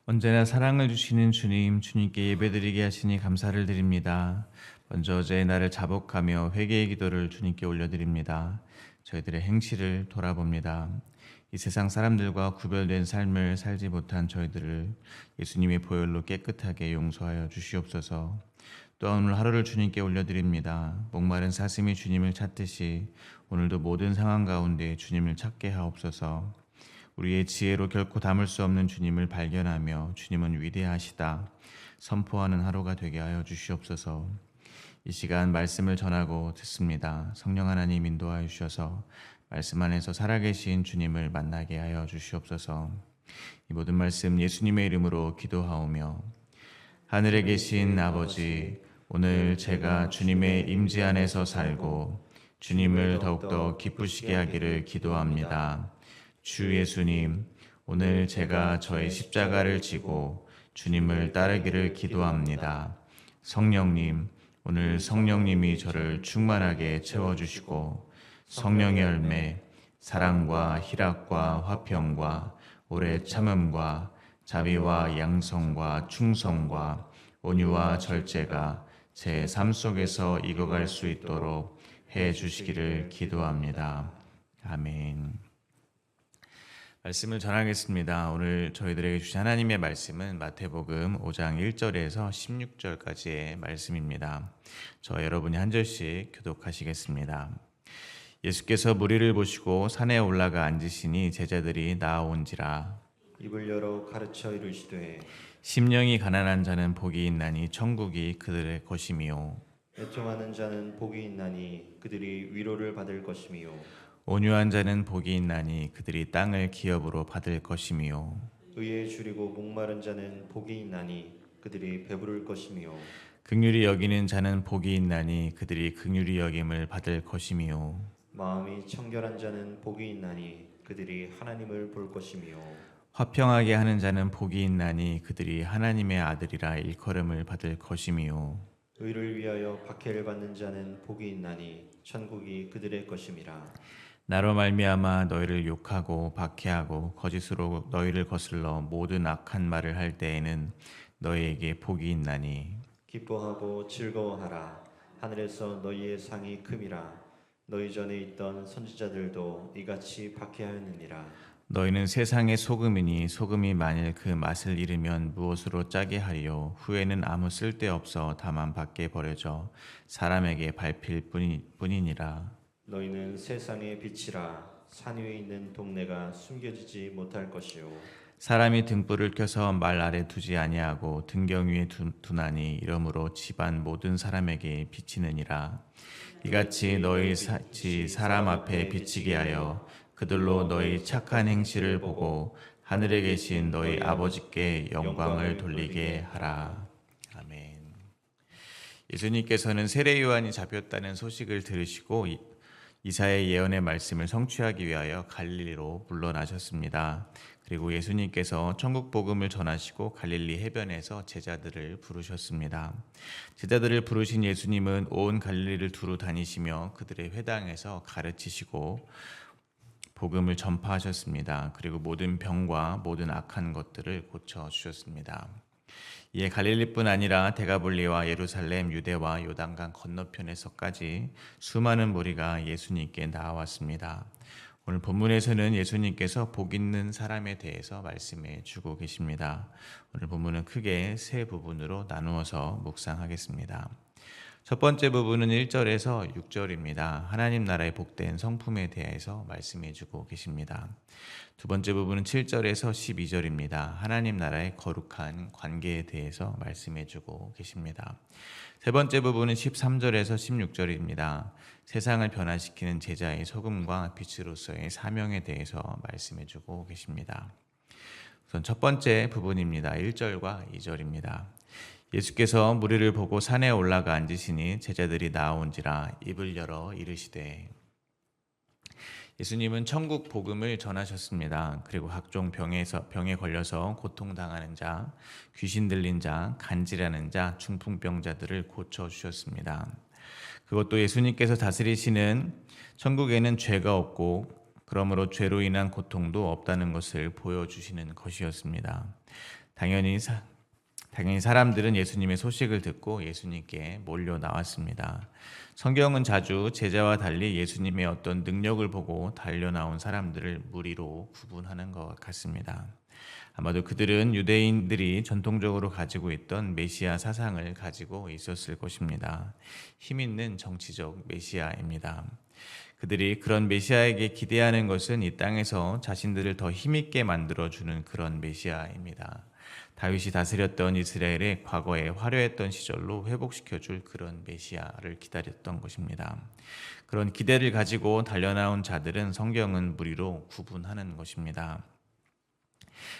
언제나 사랑을 주시는 주님, 주님께 예배드리게 하시니 감사를 드립니다. 먼저 어제의 날을 자복하며 회개의 기도를 주님께 올려드립니다. 저희들의 행실을 돌아봅니다. 이 세상 사람들과 구별된 삶을 살지 못한 저희들을 예수님의 보혈로 깨끗하게 용서하여 주시옵소서. 또한 오늘 하루를 주님께 올려드립니다. 목마른 사슴이 주님을 찾듯이 오늘도 모든 상황 가운데 주님을 찾게 하옵소서. 우리의 지혜로 결코 담을 수 없는 주님을 발견하며 주님은 위대하시다 선포하는 하루가 되게 하여 주시옵소서. 이 시간 말씀을 전하고 듣습니다. 성령 하나님 인도하여 주셔서 말씀 안에서 살아계신 주님을 만나게 하여 주시옵소서. 이 모든 말씀 예수님의 이름으로 기도하오며 하늘에 계신 아버지, 오늘 제가 주님의 임재 안에서 살고 주님을 더욱더 기쁘시게 하기를 기도합니다. 주 예수님, 오늘 제가 저의 십자가를 지고 주님을 따르기를 기도합니다. 성령님, 오늘 성령님이 저를 충만하게 채워주시고 성령의 열매, 사랑과 희락과 화평과 오래 참음과 자비와 양성과 충성과 온유와 절제가 제 삶 속에서 익어갈 수 있도록 해 주시기를 기도합니다. 아멘. 말씀을 전하겠습니다. 오늘 저희들에게 주신 하나님의 말씀은 마태복음 5장 1절에서 16절까지의 말씀입니다. 저 여러분이 한 절씩 교독하시겠습니다. 예수께서 무리를 보시고 산에 올라가 앉으시니 제자들이 나아온지라. 입을 열어 가르쳐 이르시되 심령이 가난한 자는 복이 있나니 천국이 그들의 것이미요. 애통하는 자는 복이 있나니 그들이 위로를 받을 것이미요. 온유한 자는 복이 있나니 그들이 땅을 기업으로 받을 것이미요. 의에 줄이고 목마른 자는 복이 있나니 그들이 배부를 것이미요. 긍휼히 여기는 자는 복이 있나니 그들이 긍휼히 여김을 받을 것이미요. 마음이 청결한 자는 복이 있나니 그들이 하나님을 볼 것이미요. 화평하게 하는 자는 복이 있나니 그들이 하나님의 아들이라 일컬음을 받을 것이미요. 의를 위하여 박해를 받는 자는 복이 있나니 천국이 그들의 것임이라. 나로 말미암아 너희를 욕하고 박해하고 거짓으로 너희를 거슬러 모든 악한 말을 할 때에는 너희에게 복이 있나니 기뻐하고 즐거워하라. 하늘에서 너희의 상이 큼이라. 너희 전에 있던 선지자들도 이같이 박해하였느니라. 너희는 세상의 소금이니 소금이 만일 그 맛을 잃으면 무엇으로 짜게 하리요. 후에는 아무 쓸데없어 다만 밖에 버려져 사람에게 밟힐 뿐이니라. 너희는 세상의 빛이라. 산 위에 있는 동네가 숨겨지지 못할 것이요. 사람이 등불을 켜서 말 아래 두지 아니하고 등경 위에 두나니 이러므로 집안 모든 사람에게 비치느니라. 이같이 너희 사람 앞에 비치게 하여 그들로 너희 착한 행실을 보고 하늘에 계신 너희 아버지께 영광을 돌리게 하라. 아멘. 예수님께서는 세례 요한이 잡혔다는 소식을 들으시고 이사야의 예언의 말씀을 성취하기 위하여 갈릴리로 물러나셨습니다. 그리고 예수님께서 천국 복음을 전하시고 갈릴리 해변에서 제자들을 부르셨습니다. 제자들을 부르신 예수님은 온 갈릴리를 두루 다니시며 그들의 회당에서 가르치시고 복음을 전파하셨습니다. 그리고 모든 병과 모든 악한 것들을 고쳐주셨습니다. 이에 갈릴리뿐 아니라 데가볼리와 예루살렘, 유대와 요단강 건너편에서까지 수많은 무리가 예수님께 나아왔습니다. 오늘 본문에서는 예수님께서 복 있는 사람에 대해서 말씀해 주고 계십니다. 오늘 본문은 크게 세 부분으로 나누어서 묵상하겠습니다. 첫 번째 부분은 1절에서 6절입니다. 하나님 나라의 복된 성품에 대해서 말씀해 주고 계십니다. 두 번째 부분은 7절에서 12절입니다. 하나님 나라의 거룩한 관계에 대해서 말씀해 주고 계십니다. 세 번째 부분은 13절에서 16절입니다. 세상을 변화시키는 제자의 소금과 빛으로서의 사명에 대해서 말씀해 주고 계십니다. 우선 첫 번째 부분입니다. 1절과 2절입니다. 예수께서 무리를 보고 산에 올라가 앉으시니 제자들이 나아온지라. 입을 열어 이르시되. 예수님은 천국 복음을 전하셨습니다. 그리고 각종 병에 걸려서 고통당하는 자, 귀신 들린 자, 간질하는 자, 중풍병자들을 고쳐주셨습니다. 그것도 예수님께서 다스리시는 천국에는 죄가 없고 그러므로 죄로 인한 고통도 없다는 것을 보여주시는 것이었습니다. 당연히 사람들은 예수님의 소식을 듣고 예수님께 몰려 나왔습니다. 성경은 자주 제자와 달리 예수님의 어떤 능력을 보고 달려 나온 사람들을 무리로 구분하는 것 같습니다. 아마도 그들은 유대인들이 전통적으로 가지고 있던 메시아 사상을 가지고 있었을 것입니다. 힘 있는 정치적 메시아입니다. 그들이 그런 메시아에게 기대하는 것은 이 땅에서 자신들을 더 힘있게 만들어주는 그런 메시아입니다. 다윗이 다스렸던 이스라엘의 과거에 화려했던 시절로 회복시켜줄 그런 메시아를 기다렸던 것입니다. 그런 기대를 가지고 달려나온 자들은 성경은 무리로 구분하는 것입니다.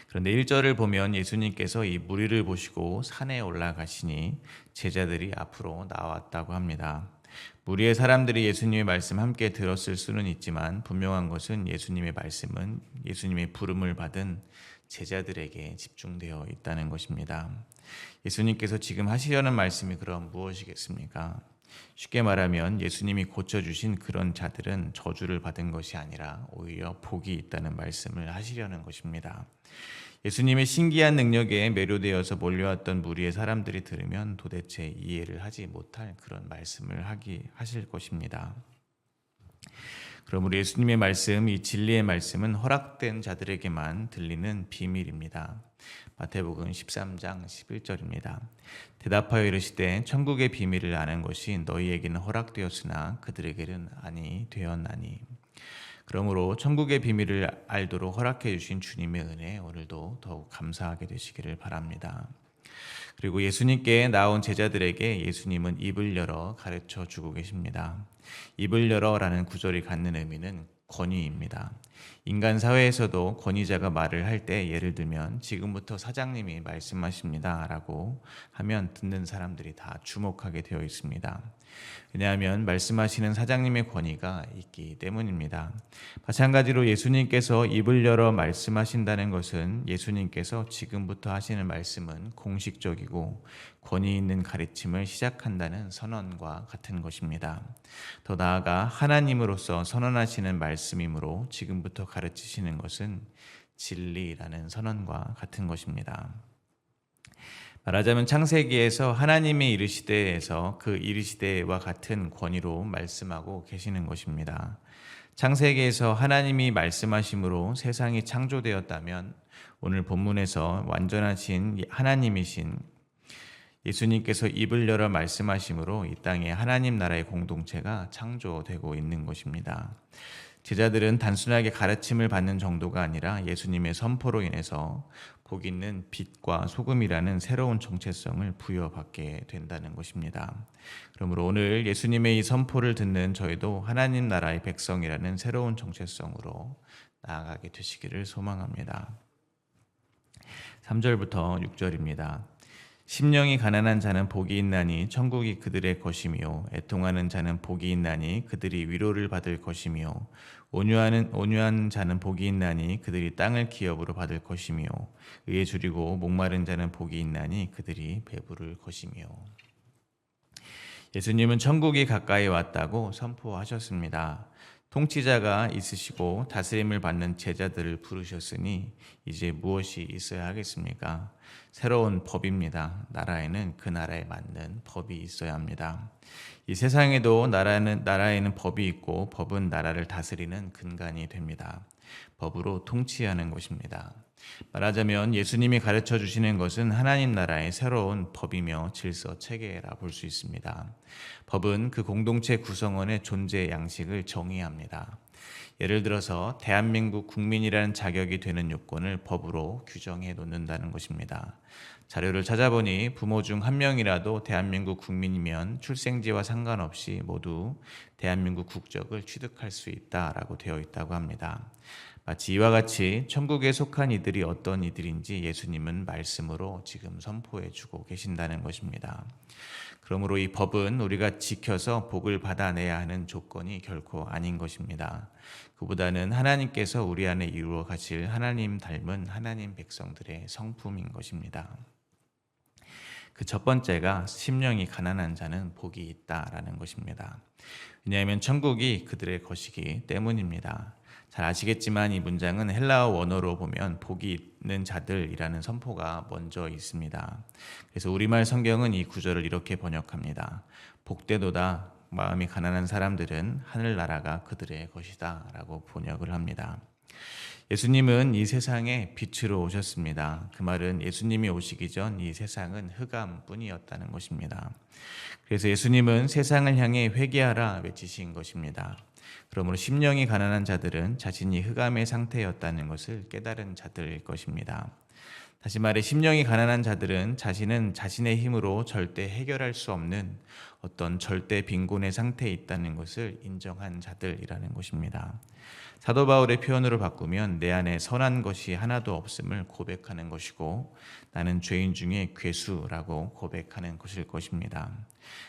그런데 1절을 보면 예수님께서 이 무리를 보시고 산에 올라가시니 제자들이 앞으로 나왔다고 합니다. 무리의 사람들이 예수님의 말씀 함께 들었을 수는 있지만 분명한 것은 예수님의 말씀은 예수님의 부름을 받은 제자들에게 집중되어 있다는 것입니다. 예수님께서 지금 하시려는 말씀이 그럼 무엇이겠습니까? 쉽게 말하면 예수님이 고쳐주신 그런 자들은 저주를 받은 것이 아니라 오히려 복이 있다는 말씀을 하시려는 것입니다. 예수님의 신기한 능력에 매료되어서 몰려왔던 무리의 사람들이 들으면 도대체 이해를 하지 못할 그런 말씀을 하실 것입니다. 그러므로 예수님의 말씀, 이 진리의 말씀은 허락된 자들에게만 들리는 비밀입니다. 마태복음 13장 11절입니다. 대답하여 이르시되 천국의 비밀을 아는 것이 너희에게는 허락되었으나 그들에게는 아니 되었나니. 그러므로 천국의 비밀을 알도록 허락해 주신 주님의 은혜에 오늘도 더욱 감사하게 되시기를 바랍니다. 그리고 예수님께 나온 제자들에게 예수님은 입을 열어 가르쳐 주고 계십니다. 입을 열어라는 구절이 갖는 의미는 권위입니다. 인간 사회에서도 권위자가 말을 할 때 예를 들면 지금부터 사장님이 말씀하십니다 라고 하면 듣는 사람들이 다 주목하게 되어 있습니다. 왜냐하면 말씀하시는 사장님의 권위가 있기 때문입니다. 마찬가지로 예수님께서 입을 열어 말씀하신다는 것은 예수님께서 지금부터 하시는 말씀은 공식적이고 권위 있는 가르침을 시작한다는 선언과 같은 것입니다. 더 나아가 하나님으로서 선언하시는 말씀이므로 지금부터 가르치시는 것은 진리라는 선언과 같은 것입니다. 말하자면 창세기에서 하나님의 이르시되에서 그 이르시되와 같은 권위로 말씀하고 계시는 것입니다. 창세기에서 하나님이 말씀하심으로 세상이 창조되었다면 오늘 본문에서 완전하신 하나님이신 예수님께서 입을 열어 말씀하심으로 이 땅에 하나님 나라의 공동체가 창조되고 있는 것입니다. 제자들은 단순하게 가르침을 받는 정도가 아니라 예수님의 선포로 인해서 복 있는 빛과 소금이라는 새로운 정체성을 부여받게 된다는 것입니다. 그러므로 오늘 예수님의 이 선포를 듣는 저희도 하나님 나라의 백성이라는 새로운 정체성으로 나아가게 되시기를 소망합니다. 3절부터 6절입니다. 심령이 가난한 자는 복이 있나니 천국이 그들의 것이며 애통하는 자는 복이 있나니 그들이 위로를 받을 것이며 온유한 자는 복이 있나니 그들이 땅을 기업으로 받을 것이며 의에 줄이고 목마른 자는 복이 있나니 그들이 배부를 것이며. 예수님은 천국이 가까이 왔다고 선포하셨습니다. 통치자가 있으시고 다스림을 받는 제자들을 부르셨으니 이제 무엇이 있어야 하겠습니까? 새로운 법입니다. 나라에는 그 나라에 맞는 법이 있어야 합니다. 이 세상에도 나라에는 법이 있고 법은 나라를 다스리는 근간이 됩니다. 법으로 통치하는 것입니다. 말하자면 예수님이 가르쳐 주시는 것은 하나님 나라의 새로운 법이며 질서 체계라 볼 수 있습니다. 법은 그 공동체 구성원의 존재 양식을 정의합니다. 예를 들어서 대한민국 국민이라는 자격이 되는 요건을 법으로 규정해 놓는다는 것입니다. 자료를 찾아보니 부모 중 한 명이라도 대한민국 국민이면 출생지와 상관없이 모두 대한민국 국적을 취득할 수 있다라고 되어 있다고 합니다. 마치 이와 같이 천국에 속한 이들이 어떤 이들인지 예수님은 말씀으로 지금 선포해 주고 계신다는 것입니다. 그러므로 이 법은 우리가 지켜서 복을 받아내야 하는 조건이 결코 아닌 것입니다. 그보다는 하나님께서 우리 안에 이루어 가실 하나님 닮은 하나님 백성들의 성품인 것입니다. 그 첫 번째가 심령이 가난한 자는 복이 있다라는 것입니다. 왜냐하면 천국이 그들의 것이기 때문입니다. 잘 아시겠지만 이 문장은 헬라어 원어로 보면 복이 있는 자들이라는 선포가 먼저 있습니다. 그래서 우리말 성경은 이 구절을 이렇게 번역합니다. 복되도다 마음이 가난한 사람들은 하늘나라가 그들의 것이다 라고 번역을 합니다. 예수님은 이 세상에 빛으로 오셨습니다. 그 말은 예수님이 오시기 전 이 세상은 흑암뿐이었다는 것입니다. 그래서 예수님은 세상을 향해 회개하라 외치신 것입니다. 그러므로 심령이 가난한 자들은 자신이 흑암의 상태였다는 것을 깨달은 자들일 것입니다. 다시 말해 심령이 가난한 자들은 자신은 자신의 힘으로 절대 해결할 수 없는 어떤 절대 빈곤의 상태에 있다는 것을 인정한 자들이라는 것입니다. 사도 바울의 표현으로 바꾸면 내 안에 선한 것이 하나도 없음을 고백하는 것이고 나는 죄인 중에 괴수라고 고백하는 것일 것입니다.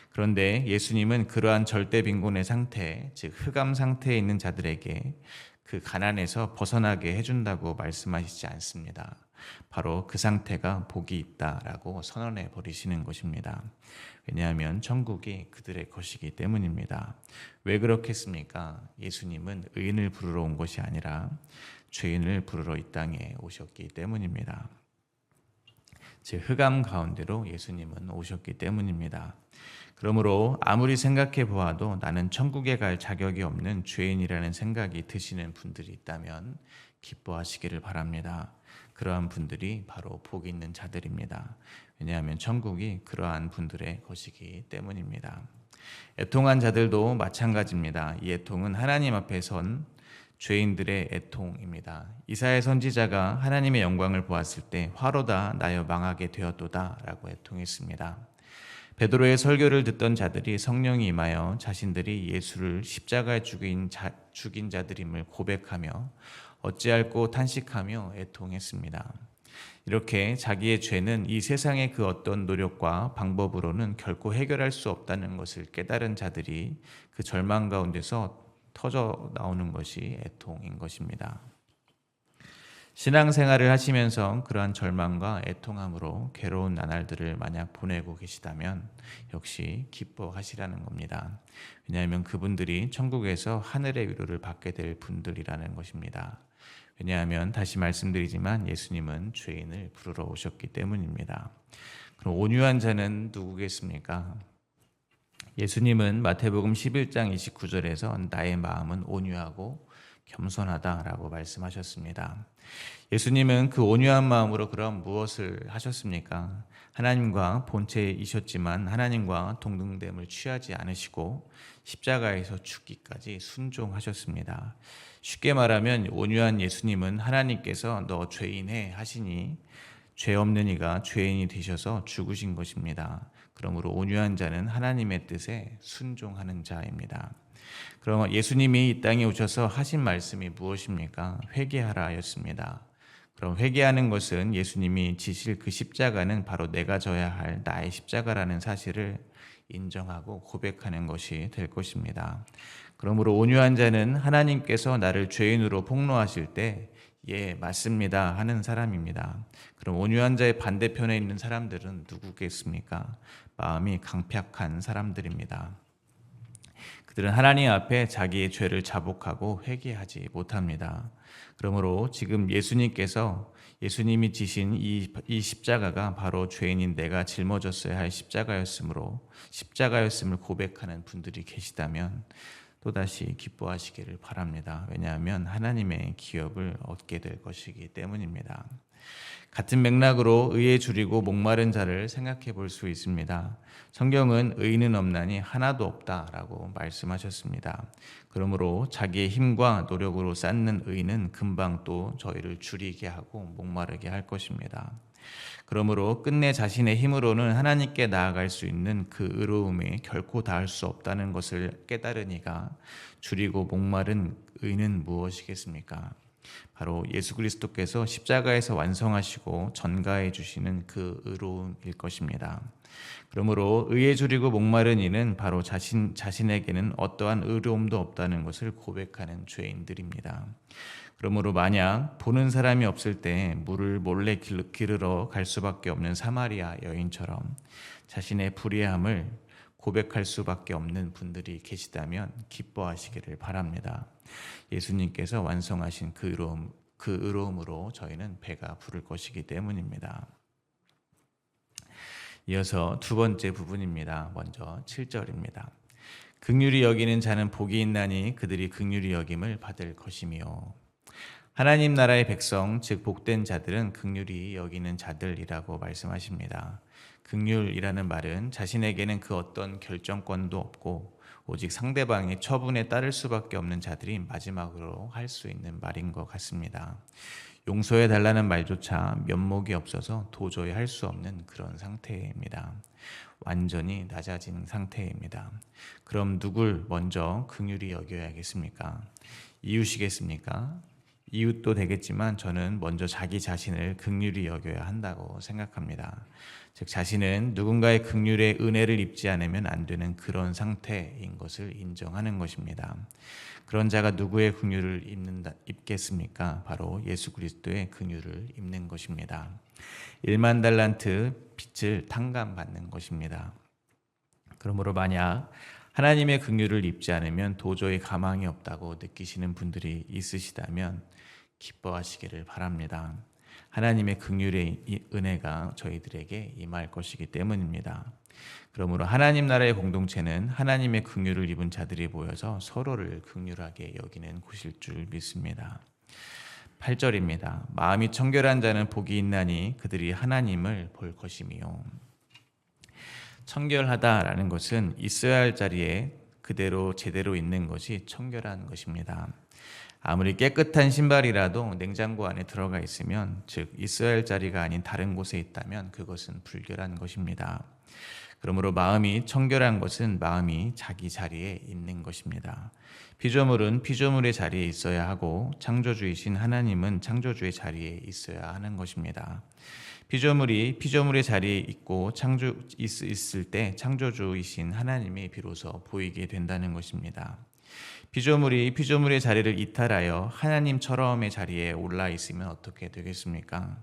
그런데 예수님은 그러한 절대 빈곤의 상태, 즉 흑암 상태에 있는 자들에게 그 가난에서 벗어나게 해준다고 말씀하시지 않습니다. 바로 그 상태가 복이 있다라고 선언해 버리시는 것입니다. 왜냐하면 천국이 그들의 것이기 때문입니다. 왜 그렇겠습니까? 예수님은 의인을 부르러 온 것이 아니라 죄인을 부르러 이 땅에 오셨기 때문입니다. 즉 흑암 가운데로 예수님은 오셨기 때문입니다. 그러므로 아무리 생각해 보아도 나는 천국에 갈 자격이 없는 죄인이라는 생각이 드시는 분들이 있다면 기뻐하시기를 바랍니다. 그러한 분들이 바로 복 있는 자들입니다. 왜냐하면 천국이 그러한 분들의 것이기 때문입니다. 애통한 자들도 마찬가지입니다. 이 애통은 하나님 앞에 선 죄인들의 애통입니다. 이사야 선지자가 하나님의 영광을 보았을 때 화로다 나여 망하게 되었도다 라고 애통했습니다. 베드로의 설교를 듣던 자들이 성령이 임하여 자신들이 예수를 십자가에 죽인 자들임을 고백하며 어찌할꼬 탄식하며 애통했습니다. 이렇게 자기의 죄는 이 세상의 그 어떤 노력과 방법으로는 결코 해결할 수 없다는 것을 깨달은 자들이 그 절망 가운데서 터져 나오는 것이 애통인 것입니다. 신앙생활을 하시면서 그러한 절망과 애통함으로 괴로운 나날들을 만약 보내고 계시다면 역시 기뻐하시라는 겁니다. 왜냐하면 그분들이 천국에서 하늘의 위로를 받게 될 분들이라는 것입니다. 왜냐하면 다시 말씀드리지만 예수님은 죄인을 부르러 오셨기 때문입니다. 그럼 온유한 자는 누구겠습니까? 예수님은 마태복음 11장 29절에서 나의 마음은 온유하고 겸손하다라고 말씀하셨습니다. 예수님은 그 온유한 마음으로 그럼 무엇을 하셨습니까? 하나님과 본체이셨지만 하나님과 동등됨을 취하지 않으시고 십자가에서 죽기까지 순종하셨습니다. 쉽게 말하면 온유한 예수님은 하나님께서 너 죄인해 하시니 죄 없는 이가 죄인이 되셔서 죽으신 것입니다. 그러므로 온유한 자는 하나님의 뜻에 순종하는 자입니다. 그럼 예수님이 이 땅에 오셔서 하신 말씀이 무엇입니까? 회개하라 였습니다. 그럼 회개하는 것은 예수님이 지실 그 십자가는 바로 내가 져야 할 나의 십자가라는 사실을 인정하고 고백하는 것이 될 것입니다. 그러므로 온유한 자는 하나님께서 나를 죄인으로 폭로하실 때 예, 맞습니다 하는 사람입니다. 그럼 온유한 자의 반대편에 있는 사람들은 누구겠습니까? 마음이 강팍한 사람들입니다. 그들은 하나님 앞에 자기의 죄를 자복하고 회개하지 못합니다. 그러므로 지금 예수님이 지신 이 십자가가 바로 죄인인 내가 짊어졌어야 할 십자가였음을 고백하는 분들이 계시다면 또다시 기뻐하시기를 바랍니다. 왜냐하면 하나님의 기업을 얻게 될 것이기 때문입니다. 같은 맥락으로 의에 줄이고 목마른 자를 생각해 볼 수 있습니다. 성경은 의인은 없나니 하나도 없다라고 말씀하셨습니다. 그러므로 자기의 힘과 노력으로 쌓는 의는 금방 또 저희를 줄이게 하고 목마르게 할 것입니다. 그러므로 끝내 자신의 힘으로는 하나님께 나아갈 수 있는 그 의로움에 결코 닿을 수 없다는 것을 깨달으니까 줄이고 목마른 의는 무엇이겠습니까? 바로 예수 그리스도께서 십자가에서 완성하시고 전가해 주시는 그 의로움일 것입니다. 그러므로 의에 줄이고 목마른 이는 바로 자신에게는 어떠한 의로움도 없다는 것을 고백하는 죄인들입니다. 그러므로 만약 보는 사람이 없을 때 물을 몰래 기르러 갈 수밖에 없는 사마리아 여인처럼 자신의 불의함을 고백할 수밖에 없는 분들이 계시다면 기뻐하시기를 바랍니다. 예수님께서 완성하신 그 의로움으로 저희는 배가 부를 것이기 때문입니다. 이어서 두 번째 부분입니다. 먼저 7절입니다. 긍휼히 여기는 자는 복이 있나니 그들이 긍휼히 여김을 받을 것이며. 하나님 나라의 백성, 즉 복된 자들은 긍휼히 여기는 자들이라고 말씀하십니다. 긍휼이라는 말은 자신에게는 그 어떤 결정권도 없고 오직 상대방의 처분에 따를 수밖에 없는 자들이 마지막으로 할 수 있는 말인 것 같습니다. 용서해 달라는 말조차 면목이 없어서 도저히 할 수 없는 그런 상태입니다. 완전히 낮아진 상태입니다. 그럼 누굴 먼저 긍휼히 여겨야겠습니까? 이웃이겠습니까? 이웃도 되겠지만 저는 먼저 자기 자신을 긍휼히 여겨야 한다고 생각합니다. 즉 자신은 누군가의 긍휼의 은혜를 입지 않으면 안 되는 그런 상태인 것을 인정하는 것입니다. 그런 자가 누구의 긍휼을 입겠습니까? 바로 예수 그리스도의 긍휼을 입는 것입니다. 1만 달란트 빚을 탕감받는 것입니다. 그러므로 만약 하나님의 긍휼을 입지 않으면 도저히 가망이 없다고 느끼시는 분들이 있으시다면 기뻐하시기를 바랍니다. 하나님의 긍휼의 은혜가 저희들에게 임할 것이기 때문입니다. 그러므로 하나님 나라의 공동체는 하나님의 긍휼을 입은 자들이 모여서 서로를 긍휼하게 여기는 곳일 줄 믿습니다. 8절입니다. 마음이 청결한 자는 복이 있나니 그들이 하나님을 볼 것이며. 청결하다라는 것은 있어야 할 자리에 그대로 제대로 있는 것이 청결한 것입니다. 아무리 깨끗한 신발이라도 냉장고 안에 들어가 있으면, 즉 있어야 할 자리가 아닌 다른 곳에 있다면 그것은 불결한 것입니다. 그러므로 마음이 청결한 것은 마음이 자기 자리에 있는 것입니다. 피조물은 피조물의 자리에 있어야 하고 창조주이신 하나님은 창조주의 자리에 있어야 하는 것입니다. 피조물이 피조물의 자리에 있고 있을 때 창조주이신 하나님이 비로소 보이게 된다는 것입니다. 피조물이 피조물의 자리를 이탈하여 하나님처럼의 자리에 올라 있으면 어떻게 되겠습니까?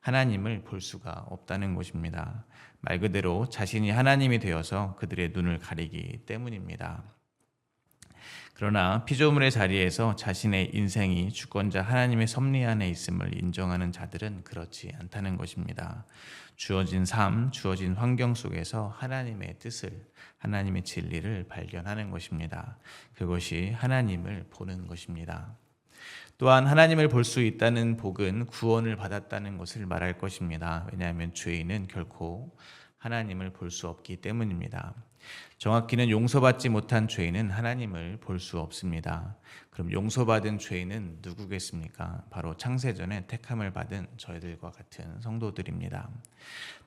하나님을 볼 수가 없다는 것입니다. 말 그대로 자신이 하나님이 되어서 그들의 눈을 가리기 때문입니다. 그러나 피조물의 자리에서 자신의 인생이 주권자 하나님의 섭리 안에 있음을 인정하는 자들은 그렇지 않다는 것입니다. 주어진 삶, 주어진 환경 속에서 하나님의 뜻을, 하나님의 진리를 발견하는 것입니다. 그것이 하나님을 보는 것입니다. 또한 하나님을 볼 수 있다는 복은 구원을 받았다는 것을 말할 것입니다. 왜냐하면 죄인은 결코 하나님을 볼 수 없기 때문입니다. 정확히는 용서받지 못한 죄인은 하나님을 볼 수 없습니다. 그럼 용서받은 죄인은 누구겠습니까? 바로 창세전에 택함을 받은 저희들과 같은 성도들입니다.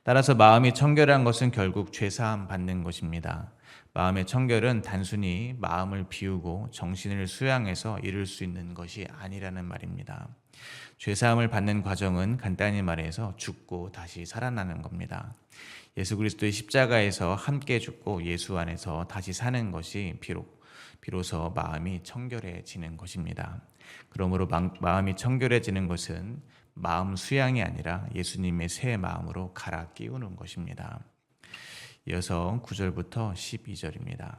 따라서 마음이 청결한 것은 결국 죄사함 받는 것입니다. 마음의 청결은 단순히 마음을 비우고 정신을 수양해서 이룰 수 있는 것이 아니라는 말입니다. 죄사함을 받는 과정은 간단히 말해서 죽고 다시 살아나는 겁니다. 예수 그리스도의 십자가에서 함께 죽고 예수 안에서 다시 사는 것이 비로소 마음이 청결해지는 것입니다. 그러므로 마음이 청결해지는 것은 마음 수양이 아니라 예수님의 새 마음으로 갈아 끼우는 것입니다. 이어서 9절부터 12절입니다.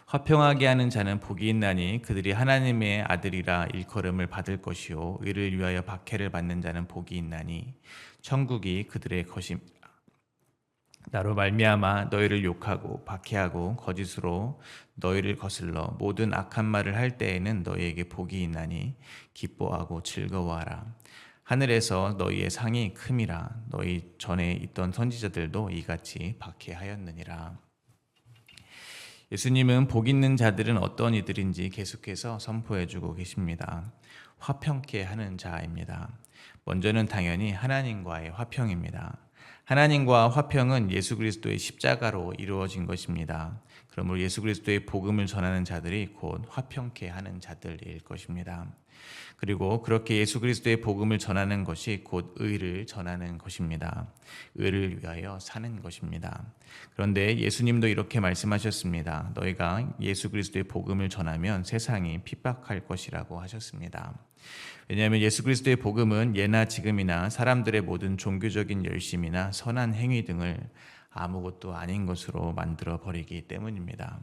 화평하게 하는 자는 복이 있나니 그들이 하나님의 아들이라 일컬음을 받을 것이요 의를 위하여 박해를 받는 자는 복이 있나니 천국이 그들의 것임. 나로 말미암아 너희를 욕하고 박해하고 거짓으로 너희를 거슬러 모든 악한 말을 할 때에는 너희에게 복이 있나니 기뻐하고 즐거워하라. 하늘에서 너희의 상이 큼이라. 너희 전에 있던 선지자들도 이같이 박해하였느니라. 예수님은 복 있는 자들은 어떤 이들인지 계속해서 선포해주고 계십니다. 화평케 하는 자입니다. 먼저는 당연히 하나님과의 화평입니다. 하나님과 화평은 예수 그리스도의 십자가로 이루어진 것입니다. 그러므로 예수 그리스도의 복음을 전하는 자들이 곧 화평케 하는 자들일 것입니다. 그리고 그렇게 예수 그리스도의 복음을 전하는 것이 곧 의를 전하는 것입니다. 의를 위하여 사는 것입니다. 그런데 예수님도 이렇게 말씀하셨습니다. 너희가 예수 그리스도의 복음을 전하면 세상이 핍박할 것이라고 하셨습니다. 왜냐하면 예수 그리스도의 복음은 예나 지금이나 사람들의 모든 종교적인 열심이나 선한 행위 등을 아무것도 아닌 것으로 만들어 버리기 때문입니다.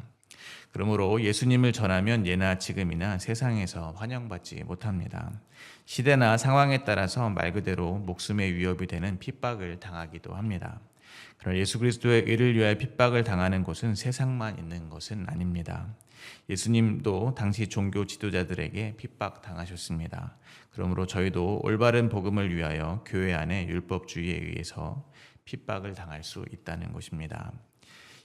그러므로 예수님을 전하면 예나 지금이나 세상에서 환영받지 못합니다. 시대나 상황에 따라서 말 그대로 목숨의 위협이 되는 핍박을 당하기도 합니다. 그러나 예수 그리스도의 의를 위하여 핍박을 당하는 곳은 세상만 있는 것은 아닙니다. 예수님도 당시 종교 지도자들에게 핍박 당하셨습니다. 그러므로 저희도 올바른 복음을 위하여 교회 안의 율법주의에 의해서 핍박을 당할 수 있다는 것입니다.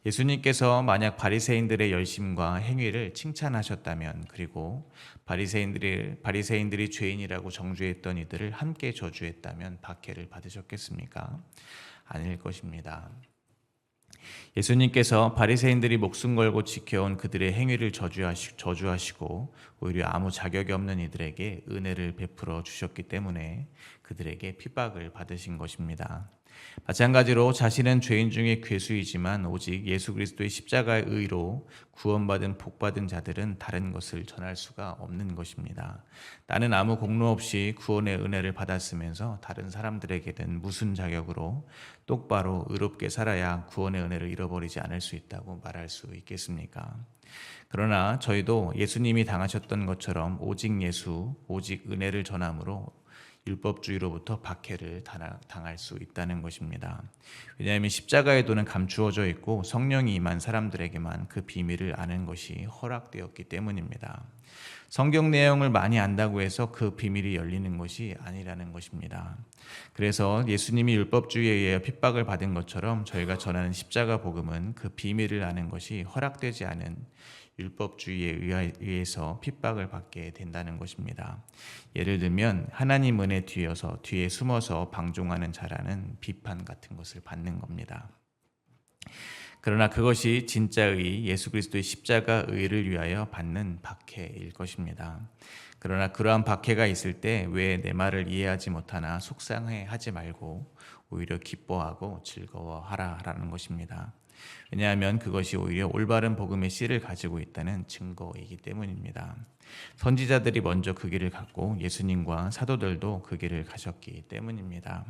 예수님께서 만약 바리새인들의 열심과 행위를 칭찬하셨다면, 그리고 바리새인들이 죄인이라고 정죄했던 이들을 함께 저주했다면 박해를 받으셨겠습니까? 아닐 것입니다. 예수님께서 바리새인들이 목숨 걸고 지켜온 그들의 행위를 저주하시고 오히려 아무 자격이 없는 이들에게 은혜를 베풀어 주셨기 때문에 그들에게 핍박을 받으신 것입니다. 마찬가지로 자신은 죄인 중에 괴수이지만 오직 예수 그리스도의 십자가의 의로 구원받은 복받은 자들은 다른 것을 전할 수가 없는 것입니다. 나는 아무 공로 없이 구원의 은혜를 받았으면서 다른 사람들에게는 무슨 자격으로 똑바로 의롭게 살아야 구원의 은혜를 잃어버리지 않을 수 있다고 말할 수 있겠습니까? 그러나 저희도 예수님이 당하셨던 것처럼 오직 예수, 오직 은혜를 전함으로 율법주의로부터 박해를 당할 수 있다는 것입니다. 왜냐하면 십자가의 도는 감추어져 있고 성령이 임한 사람들에게만 그 비밀을 아는 것이 허락되었기 때문입니다. 성경 내용을 많이 안다고 해서 그 비밀이 열리는 것이 아니라는 것입니다. 그래서 예수님이 율법주의에 의해 핍박을 받은 것처럼 저희가 전하는 십자가 복음은 그 비밀을 아는 것이 허락되지 않은 율법주의에 의해서 핍박을 받게 된다는 것입니다. 예를 들면 하나님 은혜 뒤에 숨어서 방종하는 자라는 비판 같은 것을 받는 겁니다. 그러나 그것이 진짜 의, 예수 그리스도의 십자가 의를 위하여 받는 박해일 것입니다. 그러나 그러한 박해가 있을 때 왜 내 말을 이해하지 못하나 속상해하지 말고 오히려 기뻐하고 즐거워하라라는 것입니다. 왜냐하면 그것이 오히려 올바른 복음의 씨를 가지고 있다는 증거이기 때문입니다. 선지자들이 먼저 그 길을 갔고 예수님과 사도들도 그 길을 가셨기 때문입니다.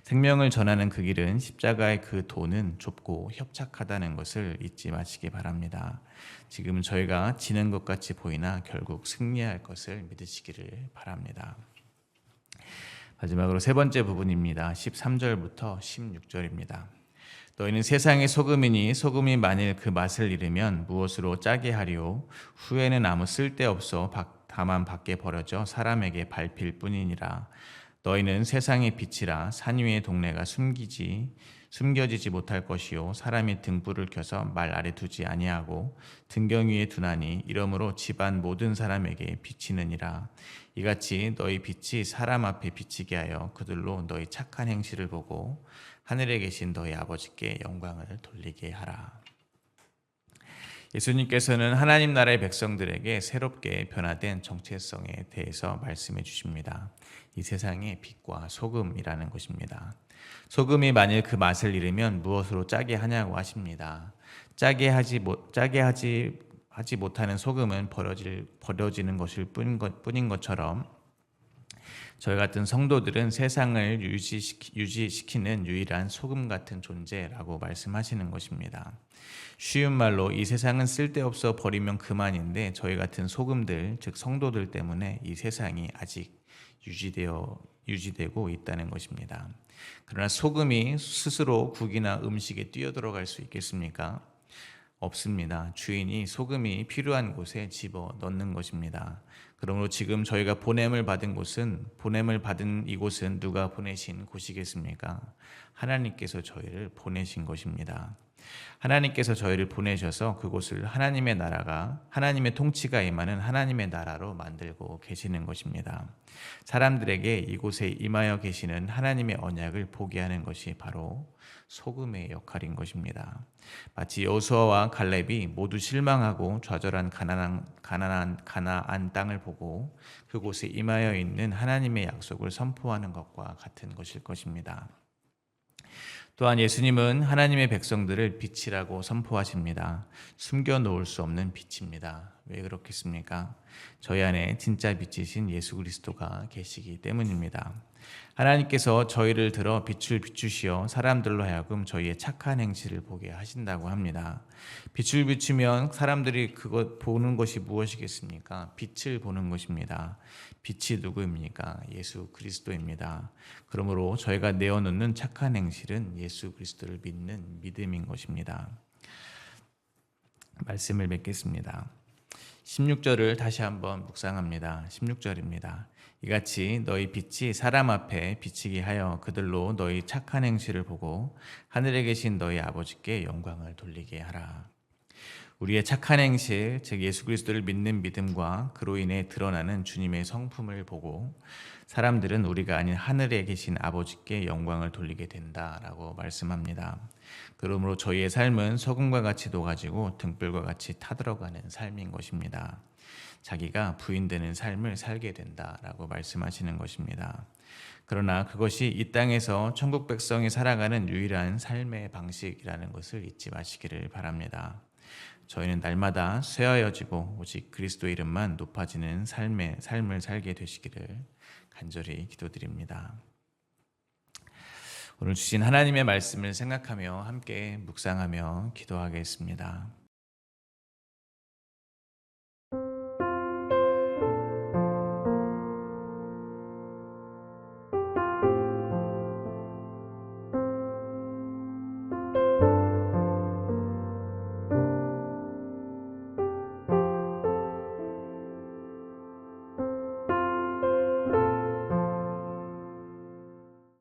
생명을 전하는 그 길은 십자가의 그 도는 좁고 협착하다는 것을 잊지 마시기 바랍니다. 지금 저희가 지는 것 같이 보이나 결국 승리할 것을 믿으시기를 바랍니다. 마지막으로 세 번째 부분입니다. 13절부터 16절입니다. 너희는 세상의 소금이니 소금이 만일 그 맛을 잃으면 무엇으로 짜게 하리요? 후에는 아무 쓸데없어 다만 밖에 버려져 사람에게 밟힐 뿐이니라. 너희는 세상의 빛이라. 산 위의 동네가 숨겨지지 못할 것이요 사람이 등불을 켜서 말 아래 두지 아니하고 등경 위에 두나니 이러므로 집안 모든 사람에게 비치느니라. 이같이 너희 빛이 사람 앞에 비치게 하여 그들로 너희 착한 행실을 보고 하늘에 계신 너희 아버지께 영광을 돌리게 하라. 예수님께서는 하나님 나라의 백성들에게 새롭게 변화된 정체성에 대해서 말씀해 주십니다. 이 세상의 빛과 소금이라는 것입니다. 소금이 만일 그 맛을 잃으면 무엇으로 짜게 하냐고 하십니다. 짜게 하지 못하는 소금은 버려지는 것일 뿐인 것처럼 저희 같은 성도들은 세상을 유지시키는 유일한 소금 같은 존재라고 말씀하시는 것입니다. 쉬운 말로 이 세상은 쓸데없어 버리면 그만인데 저희 같은 소금들, 즉 성도들 때문에 이 세상이 아직 유지되고 있다는 것입니다. 그러나 소금이 스스로 국이나 음식에 뛰어들어갈 수 있겠습니까? 없습니다. 주인이 소금이 필요한 곳에 집어 넣는 것입니다. 그러므로 지금 저희가 보냄을 받은 이곳은 누가 보내신 곳이겠습니까? 하나님께서 저희를 보내신 것입니다. 하나님께서 저희를 보내셔서 그곳을 하나님의 통치가 임하는 하나님의 나라로 만들고 계시는 것입니다. 사람들에게 이곳에 임하여 계시는 하나님의 언약을 보게 하는 것이 바로 소금의 역할인 것입니다. 마치 여호수아와 갈렙이 모두 실망하고 좌절한 가나안 땅을 보고 그곳에 임하여 있는 하나님의 약속을 선포하는 것과 같은 것일 것입니다. 또한 예수님은 하나님의 백성들을 빛이라고 선포하십니다. 숨겨놓을 수 없는 빛입니다. 왜 그렇겠습니까? 저희 안에 진짜 빛이신 예수 그리스도가 계시기 때문입니다. 하나님께서 저희를 들어 빛을 비추시어 사람들로 하여금 저희의 착한 행실을 보게 하신다고 합니다. 빛을 비추면 사람들이 그것 보는 것이 무엇이겠습니까? 빛을 보는 것입니다. 빛이 누구입니까? 예수 그리스도입니다. 그러므로 저희가 내어놓는 착한 행실은 예수 그리스도를 믿는 믿음인 것입니다. 말씀을 맺겠습니다. 16절을 다시 한번 묵상합니다. 16절입니다. 이같이 너희 빛이 사람 앞에 비치게 하여 그들로 너희 착한 행실을 보고 하늘에 계신 너희 아버지께 영광을 돌리게 하라. 우리의 착한 행실, 즉 예수 그리스도를 믿는 믿음과 그로 인해 드러나는 주님의 성품을 보고 사람들은 우리가 아닌 하늘에 계신 아버지께 영광을 돌리게 된다라고 말씀합니다. 그러므로 저희의 삶은 소금과 같이 녹아지고 등불과 같이 타들어가는 삶인 것입니다. 자기가 부인되는 삶을 살게 된다라고 말씀하시는 것입니다. 그러나 그것이 이 땅에서 천국 백성이 살아가는 유일한 삶의 방식이라는 것을 잊지 마시기를 바랍니다. 저희는 날마다 쇠하여지고 오직 그리스도의 이름만 높아지는 삶을 살게 되시기를 간절히 기도드립니다. 오늘 주신 하나님의 말씀을 생각하며 함께 묵상하며 기도하겠습니다.